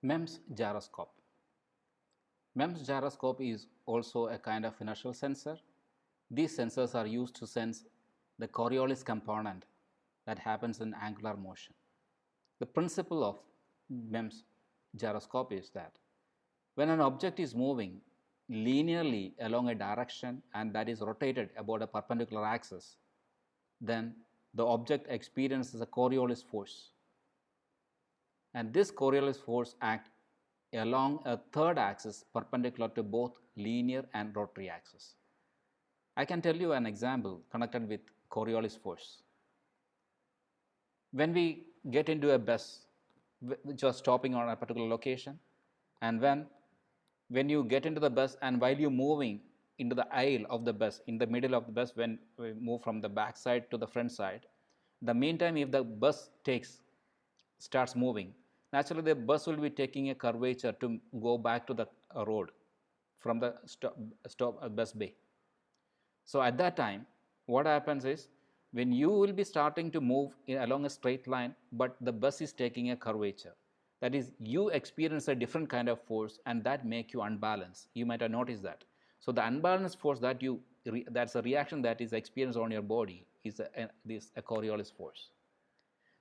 MEMS gyroscope. MEMS gyroscope is also a kind of inertial sensor. These sensors are used to sense the Coriolis component that happens in angular motion. The principle of MEMS gyroscope is that when an object is moving linearly along a direction and that is rotated about a perpendicular axis, then the object experiences a Coriolis force, and this Coriolis force acts along a third axis perpendicular to both linear and rotary axis. I can tell you an example connected with Coriolis force. When we get into a bus which was stopping on a particular location, and when you get into the bus and while you're moving into the aisle of the bus, in the middle of the bus, when we move from the back side to the front side, the meantime if the bus starts moving, naturally the bus will be taking a curvature to go back to the road from the stop bus bay. So at that time what happens is, when you will be starting to move along a straight line but the bus is taking a curvature, that is you experience a different kind of force and that make you unbalanced. You might have noticed that. So the unbalanced force that that's a reaction that is experienced on your body is a Coriolis force.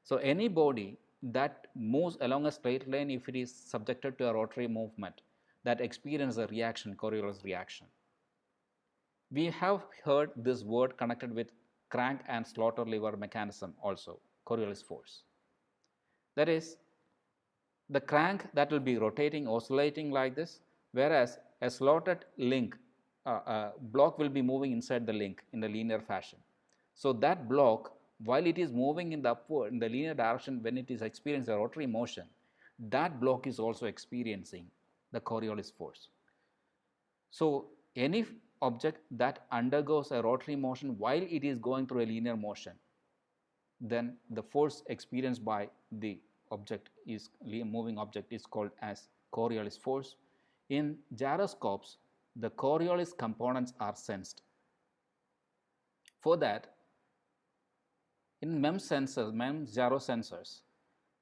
So any body that moves along a straight line, if it is subjected to a rotary movement, that experiences a reaction, Coriolis reaction. We have heard this word connected with crank and slaughter lever mechanism also, Coriolis force. That is, the crank that will be rotating, oscillating like this, whereas a slotted link block will be moving inside the link in the linear fashion. So that block, while it is moving in the linear direction, when it is experiencing a rotary motion, that block is also experiencing the Coriolis force. So any object that undergoes a rotary motion while it is going through a linear motion, then the force experienced by the moving object is called as Coriolis force. In gyroscopes, the Coriolis components are sensed. For that, in MEMS gyro sensors,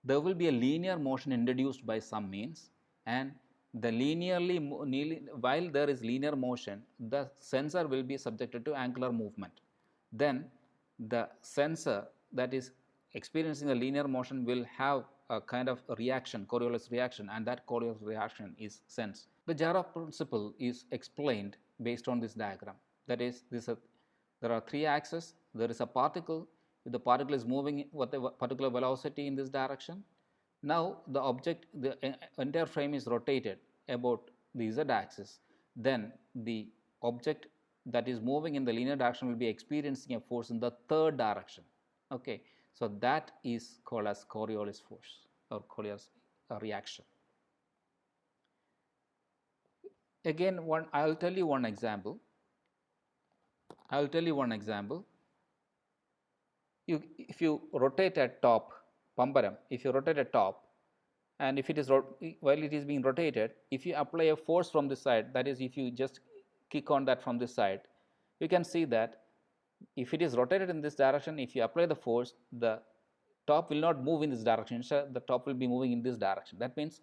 there will be a linear motion introduced by some means, and while there is linear motion, the sensor will be subjected to angular movement. Then the sensor that is experiencing the linear motion will have a kind of a reaction, Coriolis reaction, and that Coriolis reaction is sensed. The gyro principle is explained based on this diagram. That is, there are three axes. There is a particle. If the particle is moving with a particular velocity in this direction, now the entire frame is rotated about the z axis, then the object that is moving in the linear direction will be experiencing a force in the third direction. Okay, so that is called as Coriolis force or Coriolis reaction. Again, I will tell you one example. If you rotate a top, pambaram, if you rotate a top, and if it is while it is being rotated, if you apply a force from this side, that is if you just kick on that from this side, you can see that if it is rotated in this direction, if you apply the force, the top will not move in this direction. Instead, the top will be moving in this direction. That means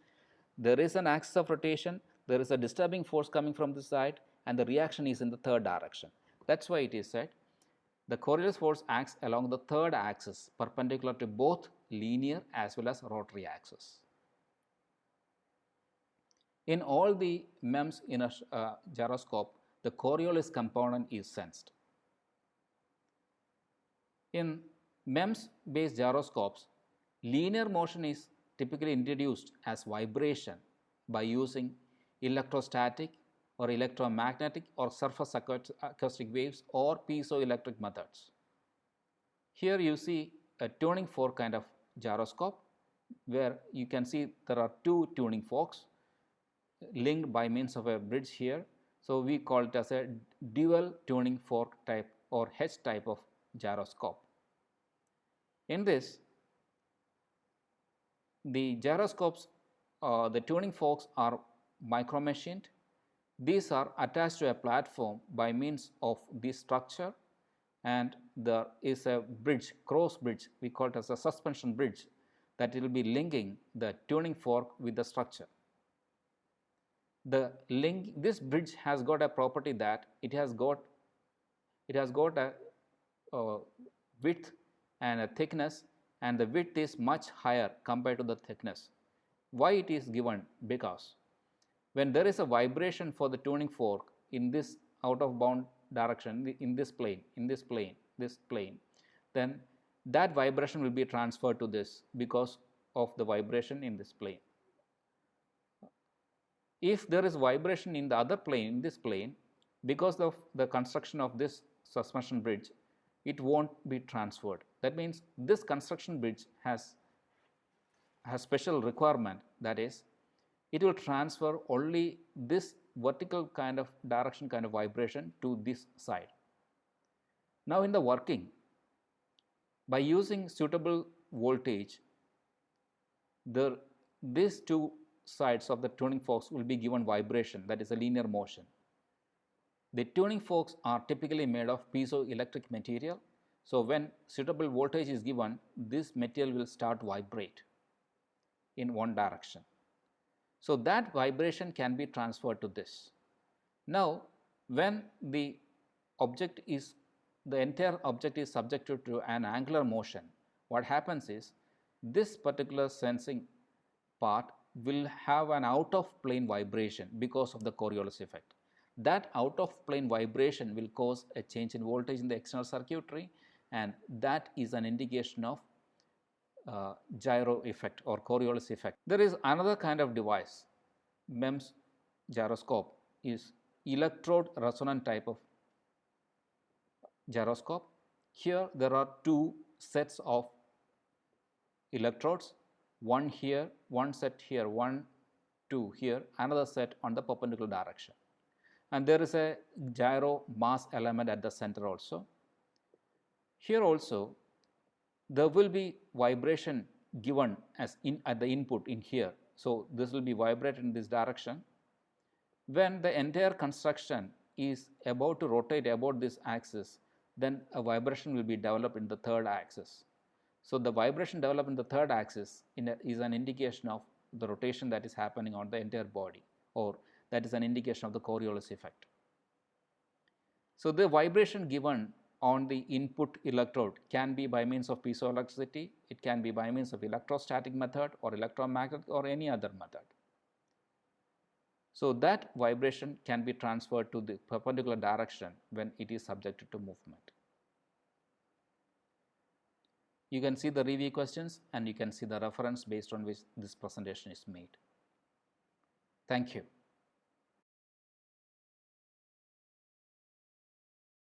there is an axis of rotation, there is a disturbing force coming from this side, and the reaction is in the third direction. That's why it is said the Coriolis force acts along the third axis perpendicular to both linear as well as rotary axis. In all the MEMS in a gyroscope, the Coriolis component is sensed. In MEMS based gyroscopes, linear motion is typically introduced as vibration by using electrostatic or electromagnetic or surface acoustic waves or piezoelectric methods. Here you see a tuning fork kind of gyroscope where you can see there are two tuning forks linked by means of a bridge here. So we call it as a dual tuning fork type or H type of gyroscope. In this, the gyroscopes, the tuning forks are micro machined. These are attached to a platform by means of this structure, and there is a bridge, cross bridge, we call it as a suspension bridge, that it will be linking the tuning fork with the structure. This bridge has got a property that it has got a width and a thickness, and the width is much higher compared to the thickness. Why it is given? Because when there is a vibration for the tuning fork in this out of bound direction, in this plane, then that vibration will be transferred to this because of the vibration in this plane. If there is vibration in the other plane, in this plane, because of the construction of this suspension bridge, it won't be transferred. That means this construction bridge has special requirement, that is, it will transfer only this vertical kind of direction kind of vibration to this side. Now in the working, by using suitable voltage, these two sides of the tuning forks will be given vibration, that is a linear motion. The tuning forks are typically made of piezoelectric material. So when suitable voltage is given, this material will start vibrate in one direction. So that vibration can be transferred to this. Now when the entire object is subjected to an angular motion, what happens is this particular sensing part will have an out of plane vibration because of the Coriolis effect. That out of plane vibration will cause a change in voltage in the external circuitry, and that is an indication of gyro effect or Coriolis effect. There is another kind of device, MEMS gyroscope, is electrode resonant type of gyroscope. Here there are two sets of electrodes, one here, one set here, one, two here, another set on the perpendicular direction, and there is a gyro mass element at the center also. Here also there will be vibration given as at the input in here. So this will be vibrated in this direction. When the entire construction is about to rotate about this axis, then a vibration will be developed in the third axis. So the vibration developed in the third axis is an indication of the rotation that is happening on the entire body, or that is an indication of the Coriolis effect. So the vibration given on the input electrode can be by means of piezoelectricity, it can be by means of electrostatic method or electromagnetic or any other method. So that vibration can be transferred to the perpendicular direction when it is subjected to movement. You can see the review questions and you can see the reference based on which this presentation is made. Thank you.